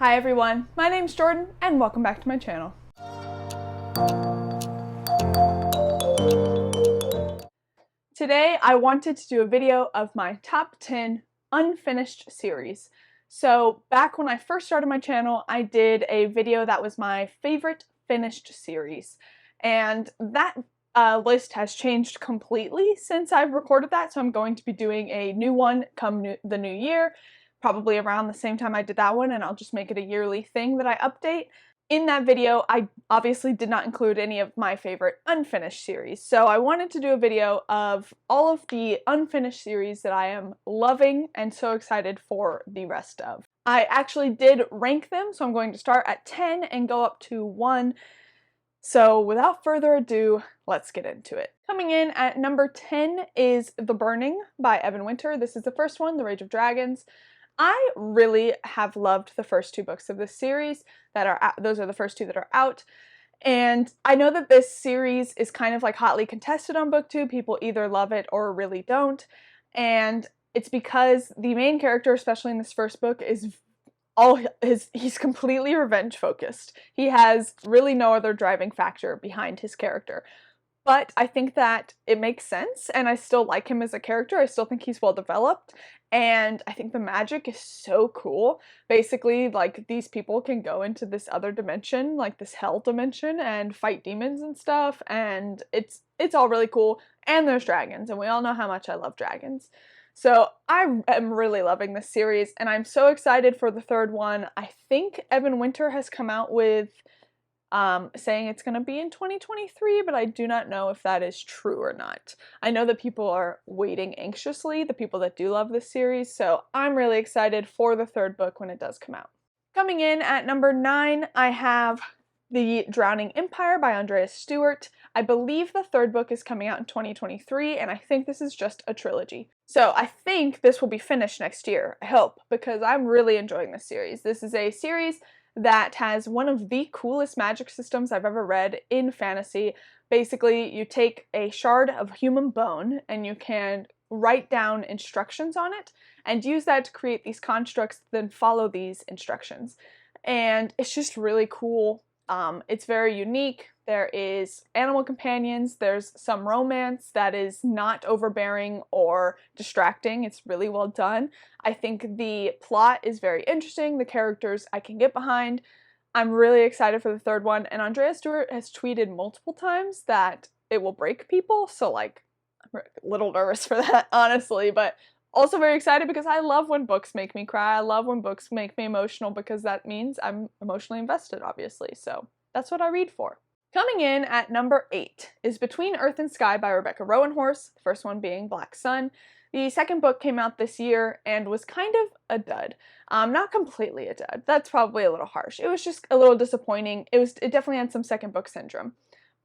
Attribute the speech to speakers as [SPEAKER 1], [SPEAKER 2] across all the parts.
[SPEAKER 1] Hi everyone, my name's Jordan and welcome back to my channel. Today I wanted to do a video of my top 10 unfinished series. So back when I first started my channel, I did a video that was my favorite finished series. And that list has changed completely since I've recorded that, so I'm going to be doing a new one come the new year, probably around the same time I did that one, and I'll just make it a yearly thing that I update. In that video, I obviously did not include any of my favorite unfinished series, so I wanted to do a video of all of the unfinished series that I am loving and so excited for the rest of. I actually did rank them, so I'm going to start at 10 and go up to 1. So without further ado, let's get into it. Coming in at number 10 is The Burning by Evan Winter. This is the first one, The Rage of Dragons. I really have loved the first 2 books of this series that are out. Those are the first 2 that are out. And I know that this series is kind of like hotly contested on BookTube. People either love it or really don't. And it's because the main character, especially in this first book, he's completely revenge focused. He has really no other driving factor behind his character. But I think that it makes sense, and I still like him as a character. I still think he's well developed, and I think the magic is so cool. Basically, like, these people can go into this other dimension, like this hell dimension, and fight demons and stuff, and it's all really cool. And there's dragons, and we all know how much I love dragons. So I am really loving this series, and I'm so excited for the third one. I think Evan Winter has come out with saying it's going to be in 2023, but I do not know if that is true or not. I know that people are waiting anxiously, the people that do love this series, so I'm really excited for the third book when it does come out. Coming in at number 9, I have The Drowning Empire by Andreas Stewart. I believe the third book is coming out in 2023, and I think this is just a trilogy. So I think this will be finished next year, I hope, because I'm really enjoying this series. This is a series that has one of the coolest magic systems I've ever read in fantasy. Basically, you take a shard of human bone and you can write down instructions on it and use that to create these constructs, then follow these instructions. And it's just really cool. It's very unique. There is animal companions, there's some romance that is not overbearing or distracting. It's really well done. I think the plot is very interesting, the characters I can get behind. I'm really excited for the third one, and Andreas Stewart has tweeted multiple times that it will break people, so like, I'm a little nervous for that, honestly, but also very excited because I love when books make me cry. I love when books make me emotional because that means I'm emotionally invested, obviously, so that's what I read for. Coming in at number 8 is Between Earth and Sky by Rebecca Rowanhorse, the first one being Black Sun. The second book came out this year and was kind of a dud. Not completely a dud, that's probably a little harsh. It was just a little disappointing. It definitely had some second book syndrome.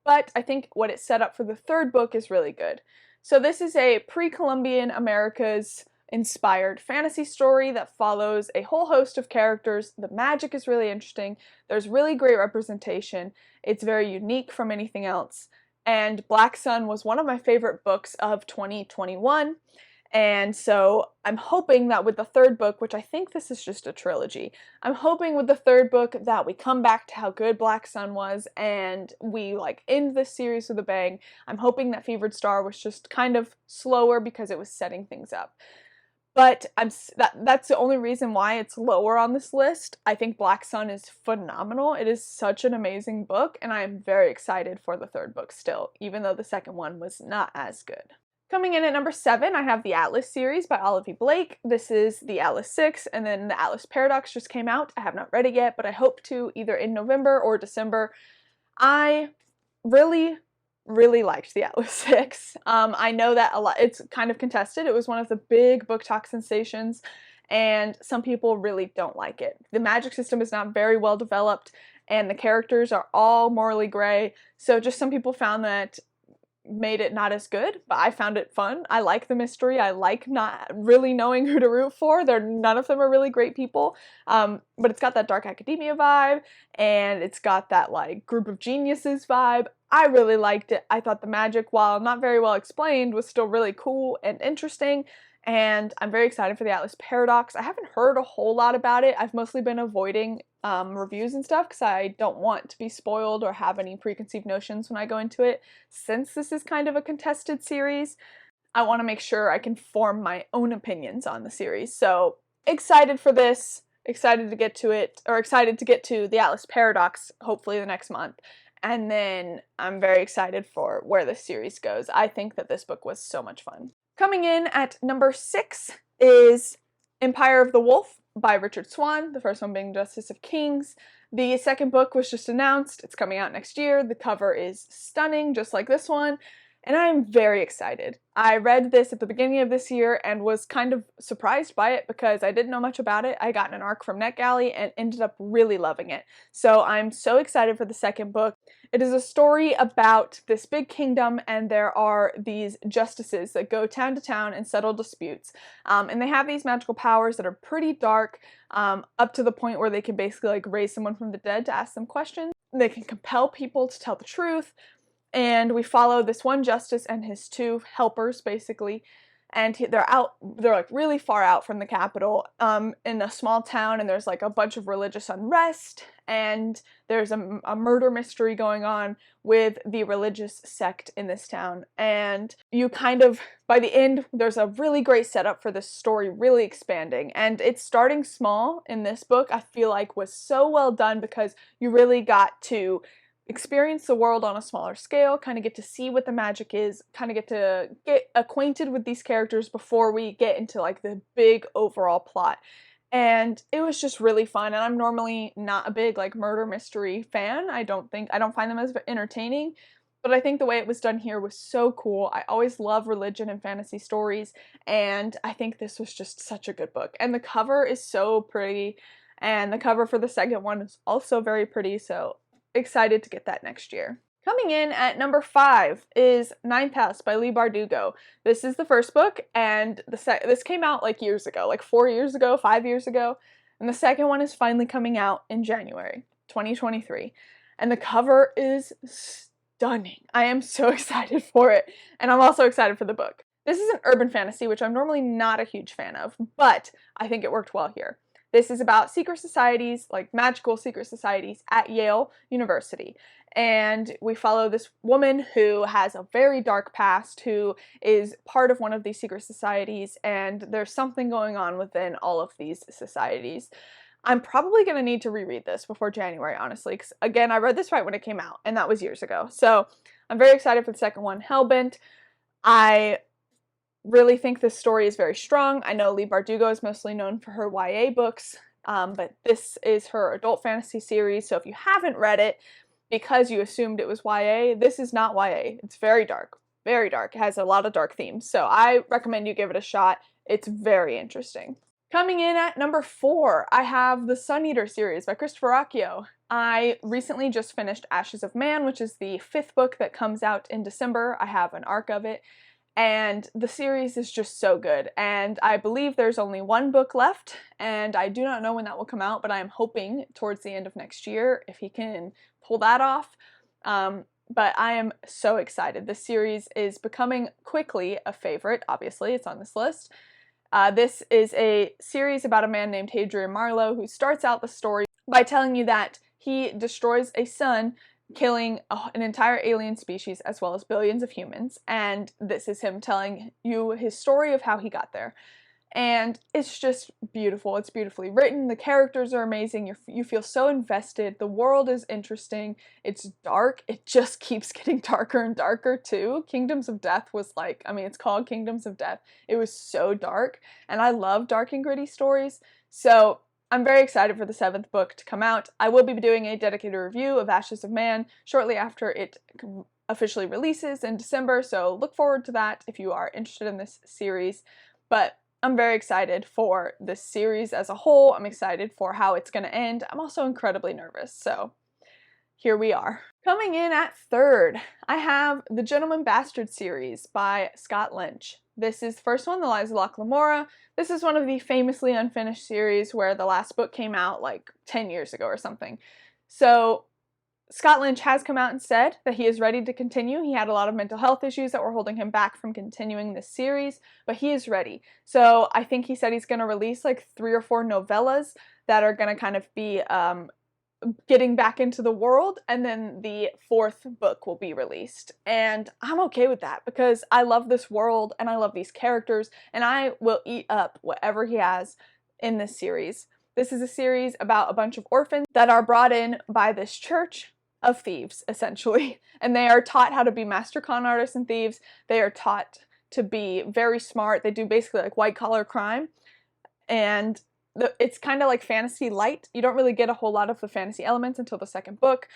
[SPEAKER 1] But I think what it set up for the third book is really good. So this is a pre-Columbian America's inspired fantasy story that follows a whole host of characters. The magic is really interesting. There's really great representation. It's very unique from anything else. And Black Sun was one of my favorite books of 2021. And so I'm hoping that with the third book, which I think this is just a trilogy, I'm hoping with the third book that we come back to how good Black Sun was and we like end this series with a bang. I'm hoping that Fevered Star was just kind of slower because it was setting things up. But that's the only reason why it's lower on this list. I think Black Sun is phenomenal. It is such an amazing book, and I am very excited for the third book still, even though the second one was not as good. Coming in at number 7, I have the Atlas series by Olive Blake. This is the Atlas 6, and then the Atlas Paradox just came out. I have not read it yet, but I hope to either in November or December. I really liked the Atlas 6. I know that it's kind of contested. It was one of the big book talk sensations, and some people really don't like it. The magic system is not very well developed, and the characters are all morally gray, so just some people found that made it not as good, but I found it fun. I like the mystery. I like not really knowing who to root for. None of them are really great people, but it's got that dark academia vibe, and it's got that like group of geniuses vibe. I really liked it. I thought the magic, while not very well explained, was still really cool and interesting, and I'm very excited for the Atlas Paradox. I haven't heard a whole lot about it. I've mostly been avoiding reviews and stuff because I don't want to be spoiled or have any preconceived notions when I go into it. Since this is kind of a contested series, I want to make sure I can form my own opinions on the series. So excited for this, excited to get to it, or excited to get to the Atlas Paradox hopefully the next month. And then I'm very excited for where this series goes. I think that this book was so much fun. Coming in at number 6 is Empire of the Wolf by Richard Swan, the first one being Justice of Kings. The second book was just announced. It's coming out next year. The cover is stunning, just like this one, and I'm very excited. I read this at the beginning of this year and was kind of surprised by it because I didn't know much about it. I got an arc from NetGalley and ended up really loving it. So I'm so excited for the second book. It is a story about this big kingdom, and there are these justices that go town to town and settle disputes. And they have these magical powers that are pretty dark, up to the point where they can basically like raise someone from the dead to ask them questions. They can compel people to tell the truth. And we follow this one justice and his 2 helpers, basically, and they're like really far out from the capital, in a small town, and there's like a bunch of religious unrest, and there's a murder mystery going on with the religious sect in this town, and you kind of, by the end, there's a really great setup for this story really expanding, and it's starting small in this book. I feel like was so well done because you really got to experience the world on a smaller scale, kind of get to see what the magic is, kind of get acquainted with these characters before we get into like the big overall plot. And it was just really fun, and I'm normally not a big like murder mystery fan. I don't find them as entertaining, but I think the way it was done here was so cool. I always love religion and fantasy stories, and I think this was just such a good book. And the cover is so pretty, and the cover for the second one is also very pretty, so excited to get that next year. Coming in at number 5 is Ninth House by Leigh Bardugo. This is the first book, and this came out like years ago, like 4 years ago, 5 years ago, and the second one is finally coming out in January 2023, and the cover is stunning. I am so excited for it, and I'm also excited for the book. This is an urban fantasy, which I'm normally not a huge fan of, but I think it worked well here. This is about secret societies, like magical secret societies at Yale University. And we follow this woman who has a very dark past, who is part of one of these secret societies, and there's something going on within all of these societies. I'm probably going to need to reread this before January, honestly, because again, I read this right when it came out, and that was years ago. So I'm very excited for the second one, Hellbent. I really think this story is very strong. I know Leigh Bardugo is mostly known for her YA books, but this is her adult fantasy series, so if you haven't read it because you assumed it was YA, this is not YA. It's very dark, very dark. It has a lot of dark themes, so I recommend you give it a shot. It's very interesting. Coming in at number 4, I have the Sun Eater series by Christopher Ruocchio. I recently just finished Ashes of Man, which is the 5th book that comes out in December. I have an arc of it. And the series is just so good, and I believe there's only 1 book left, and I do not know when that will come out, but I am hoping towards the end of next year if he can pull that off. But I am so excited. This series is becoming quickly a favorite. Obviously, it's on this list. This is a series about a man named Hadrian Marlowe who starts out the story by telling you that he destroys a sun, killing an entire alien species as well as billions of humans, and this is him telling you his story of how he got there. And it's just beautiful. It's beautifully written. The characters are amazing. You feel so invested. The world is interesting. It's dark. It just keeps getting darker and darker too. Kingdoms of Death was like, I mean, it's called Kingdoms of Death. It was so dark, and I love dark and gritty stories. So I'm very excited for the 7th book to come out. I will be doing a dedicated review of Ashes of Man shortly after it officially releases in December, so look forward to that if you are interested in this series. But I'm very excited for this series as a whole. I'm excited for how it's going to end. I'm also incredibly nervous, so here we are. Coming in at 3rd, I have the Gentleman Bastard series by Scott Lynch. This is the first one, The Lies of Locke Lamora. This is one of the famously unfinished series where the last book came out like 10 years ago or something. So Scott Lynch has come out and said that he is ready to continue. He had a lot of mental health issues that were holding him back from continuing this series, but he is ready. So I think he said he's going to release like 3 or 4 novellas that are going to kind of be getting back into the world, and then the 4th book will be released. And I'm okay with that because I love this world and I love these characters, and I will eat up whatever he has in this series. This is a series about a bunch of orphans that are brought in by this church of thieves, essentially, and they are taught how to be master con artists and thieves. They are taught to be very smart. They do basically like white-collar crime, and it's kind of like fantasy light. You don't really get a whole lot of the fantasy elements until the 2nd book,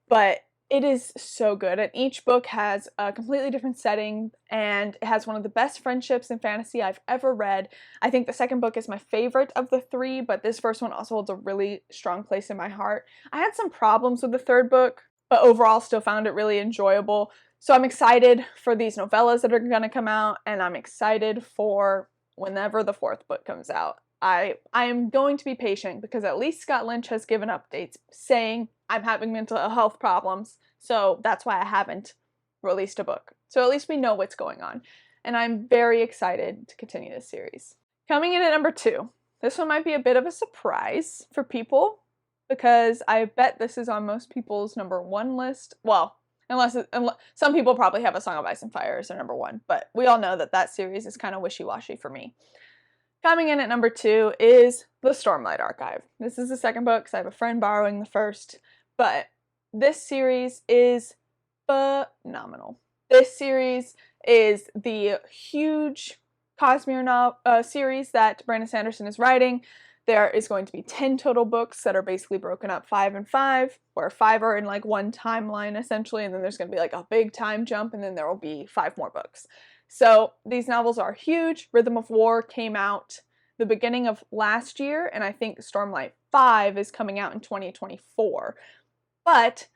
[SPEAKER 1] but it is so good, and each book has a completely different setting, and it has one of the best friendships in fantasy I've ever read. I think the 2nd book is my favorite of the 3, but this first one also holds a really strong place in my heart. I had some problems with the 3rd book, but overall still found it really enjoyable. So I'm excited for these novellas that are going to come out, and I'm excited for whenever the 4th book comes out. I am going to be patient because at least Scott Lynch has given updates saying I'm having mental health problems, so that's why I haven't released a book. So at least we know what's going on, and I'm very excited to continue this series. Coming in at number 2, this one might be a bit of a surprise for people because I bet this is on most people's number 1 list. Well, unless some people probably have A Song of Ice and Fire as their number 1, but we all know that that series is kind of wishy-washy for me. Coming in at number 2 is the Stormlight Archive. This is the 2nd book because I have a friend borrowing the 1st, but this series is phenomenal. This series is the huge Cosmere series that Brandon Sanderson is writing. There is going to be 10 total books that are basically broken up 5 and 5, where 5 are in like one timeline essentially, and then there's going to be like a big time jump, and then there will be 5 more books. So these novels are huge. Rhythm of War came out the beginning of last year, and I think Stormlight 5 is coming out in 2024. But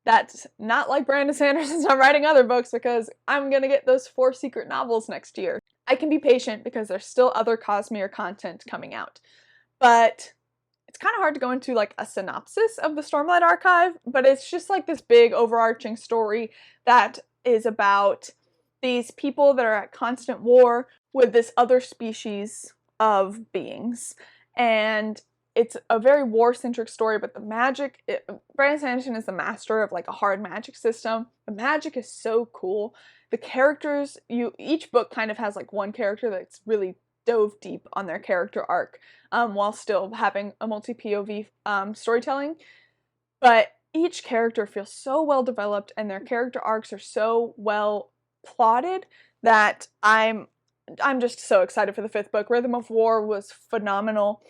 [SPEAKER 1] that's not like Brandon Sanderson's not writing other books, because I'm going to get those 4 secret novels next year. I can be patient because there's still other Cosmere content coming out. But it's kind of hard to go into like a synopsis of the Stormlight Archive, but it's just like this big overarching story that is about these people that are at constant war with this other species of beings. And it's a very war-centric story, but the magic, Brandon Sanderson is the master of like a hard magic system. The magic is so cool. The characters, each book kind of has like one character that's really dove deep on their character arc, while still having a multi-POV storytelling. But each character feels so well developed, and their character arcs are so well plotted that I'm just so excited for the 5th book. Rhythm of War was phenomenal.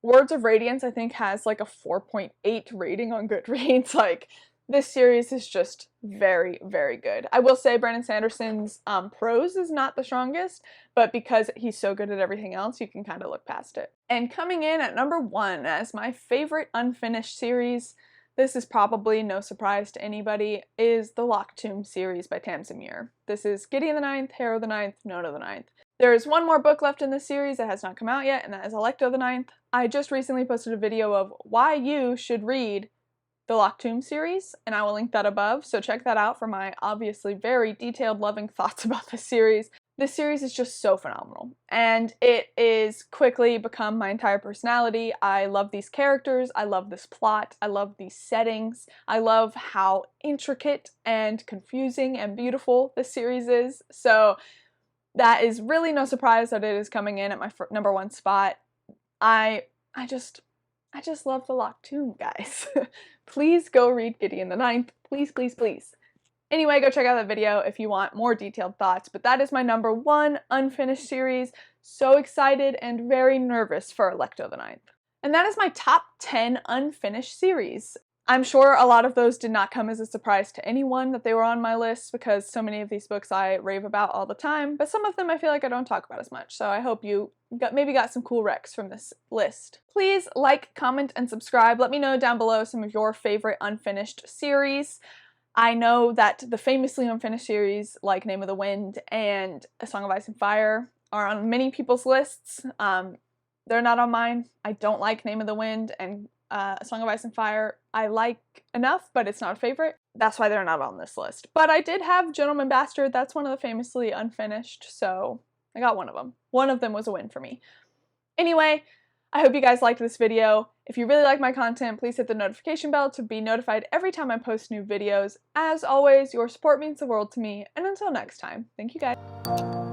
[SPEAKER 1] Words of Radiance, I think, has like a 4.8 rating on Goodreads. Like, this series is just very, very good. I will say Brandon Sanderson's prose is not the strongest, but because he's so good at everything else, you can kind of look past it. And coming in at number 1 as my favorite unfinished series, this is probably no surprise to anybody, is the Locked Tomb series by Tamsin Muir. This is Gideon the Ninth, Harrow the Ninth, Nona the Ninth. There is one more book left in this series that has not come out yet, and that is Alecto the Ninth. I just recently posted a video of why you should read the Locked Tomb series, and I will link that above, so check that out for my obviously very detailed, loving thoughts about this series. This series is just so phenomenal, and it is quickly become my entire personality. I love these characters, I love this plot, I love these settings, I love how intricate and confusing and beautiful this series is, so that is really no surprise that it is coming in at my number 1 spot. I just love the Locked Tomb, guys. Please go read Gideon the Ninth. Please, please, please. Anyway, go check out that video if you want more detailed thoughts, but that is my number 1 unfinished series. So excited and very nervous for Alecto the Ninth. And that is my top 10 unfinished series. I'm sure a lot of those did not come as a surprise to anyone that they were on my list, because so many of these books I rave about all the time, but some of them I feel like I don't talk about as much, so I hope you maybe got some cool recs from this list. Please like, comment, and subscribe. Let me know down below some of your favorite unfinished series. I know that the famously unfinished series like Name of the Wind and A Song of Ice and Fire are on many people's lists. They're not on mine. I don't like Name of the Wind, and A Song of Ice and Fire I like enough, but it's not a favorite. That's why they're not on this list. But I did have Gentleman Bastard. That's one of the famously unfinished, so I got one of them. One of them was a win for me. Anyway, I hope you guys liked this video. If you really like my content, please hit the notification bell to be notified every time I post new videos. As always, your support means the world to me, and until next time, thank you guys.